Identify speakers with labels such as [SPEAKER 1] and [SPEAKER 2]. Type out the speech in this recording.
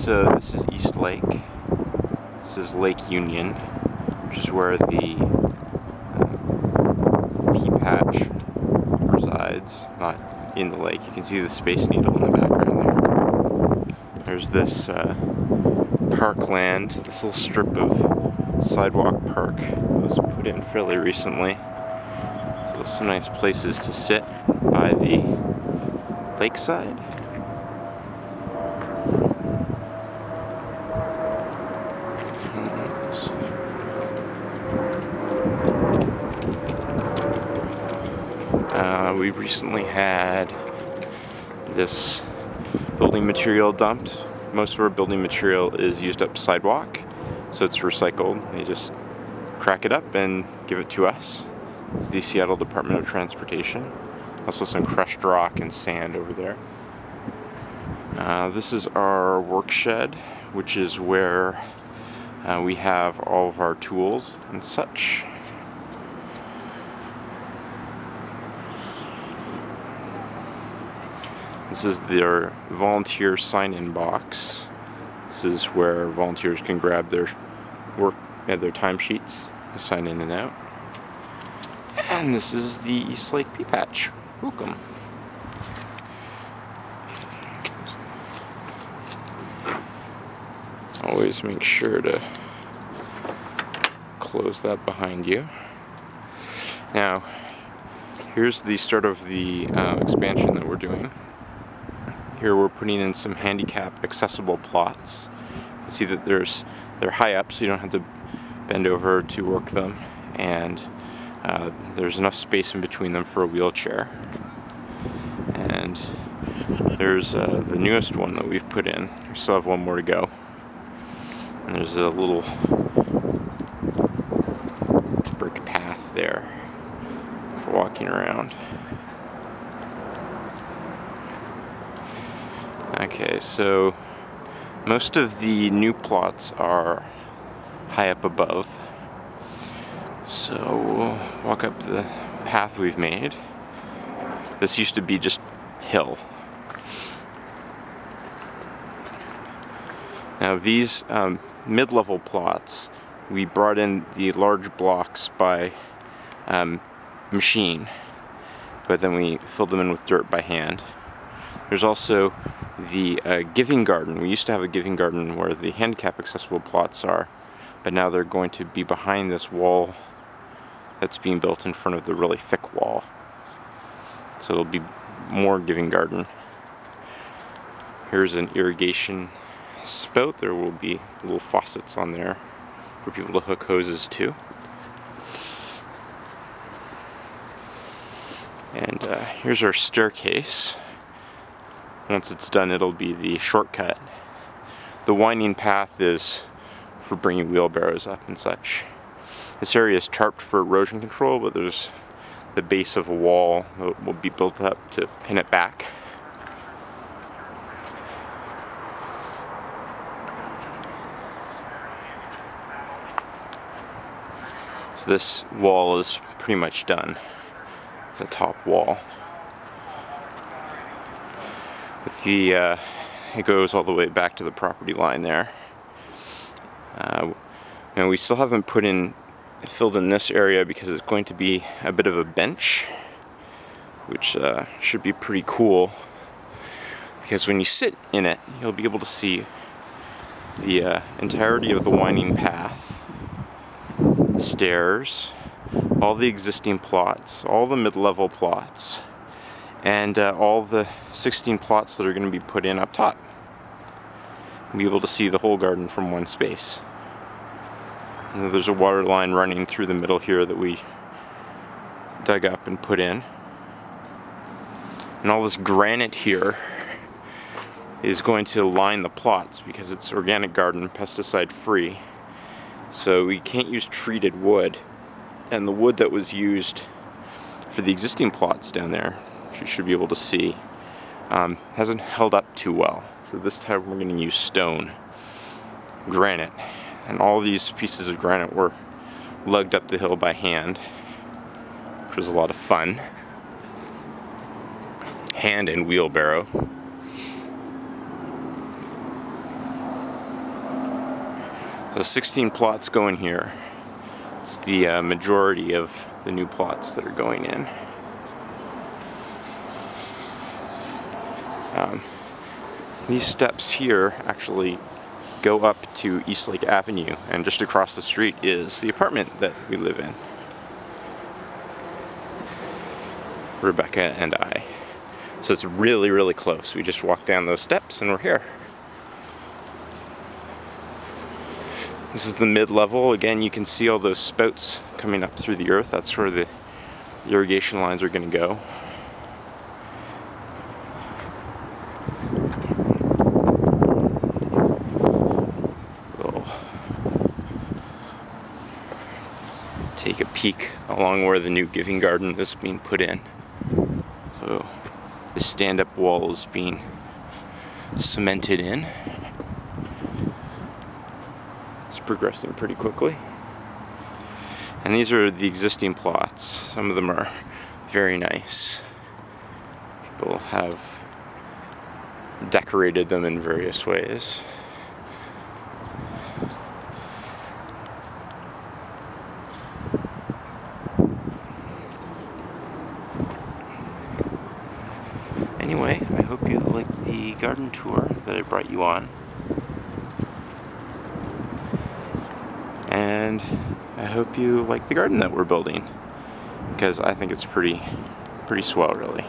[SPEAKER 1] So this is Eastlake. This is Lake Union, which is where the pea patch resides, not in the lake. You can see the Space Needle in the background there. There's this parkland, this little strip of sidewalk park that was put in fairly recently. So some nice places to sit by the lakeside. We recently had this building material dumped. Most of our building material is used up sidewalk, so it's recycled. They just crack it up and give it to us. It's the Seattle Department of Transportation. Also some crushed rock and sand over there. This is our work shed, which is where we have all of our tools and such. This is their volunteer sign-in box. This is where volunteers can grab their work and their timesheets to sign in and out. And this is the Eastlake Pea Patch. Welcome. Always make sure to close that behind you. Now, here's the start of the expansion that we're doing. Here we're putting in some handicap accessible plots. You see that they're high up, so you don't have to bend over to work them, and there's enough space in between them for a wheelchair. And there's the newest one that we've put in. We still have one more to go. And there's a little brick path there for walking around. Okay, so most of the new plots are high up above. So we'll walk up the path we've made. This used to be just hill. Now these mid-level plots, we brought in the large blocks by machine, but then we filled them in with dirt by hand. There's also the giving garden. We used to have a giving garden where the handicap accessible plots are, but now they're going to be behind this wall that's being built in front of the really thick wall. So it'll be more giving garden. Here's an irrigation spout. There will be little faucets on there for people to hook hoses to. And here's our staircase. Once it's done, it'll be the shortcut. The winding path is for bringing wheelbarrows up and such. This area is tarped for erosion control, but there's the base of a wall that will be built up to pin it back. So this wall is pretty much done, the top wall. With the, it goes all the way back to the property line there. And we still haven't filled in this area because it's going to be a bit of a bench, which should be pretty cool. Because when you sit in it, you'll be able to see the entirety of the winding path, the stairs, all the existing plots, all the mid-level plots, and all the 16 plots that are going to be put in up top. You'll be able to see the whole garden from one space. And there's a water line running through the middle here that we dug up and put in. And all this granite here is going to line the plots because it's organic garden, pesticide free. So we can't use treated wood. And the wood that was used for the existing plots down there, you should be able to see, hasn't held up too well. So this time we're going to use stone, granite, and all these pieces of granite were lugged up the hill by hand, which was a lot of fun. Hand and wheelbarrow. So 16 plots going here. It's the majority of the new plots that are going in. These steps here actually go up to Eastlake Avenue, and just across the street is the apartment that we live in. Rebecca and I. So it's really, really close. We just walked down those steps and we're here. This is the mid-level. Again, you can see all those spouts coming up through the earth. That's where the irrigation lines are going to go. Take a peek along where the new giving garden is being put in. So the stand-up wall is being cemented in. It's progressing pretty quickly. And these are the existing plots. Some of them are very nice. People have decorated them in various ways. Anyway, I hope you liked the garden tour that I brought you on. And I hope you like the garden that we're building, because I think it's pretty swell, really.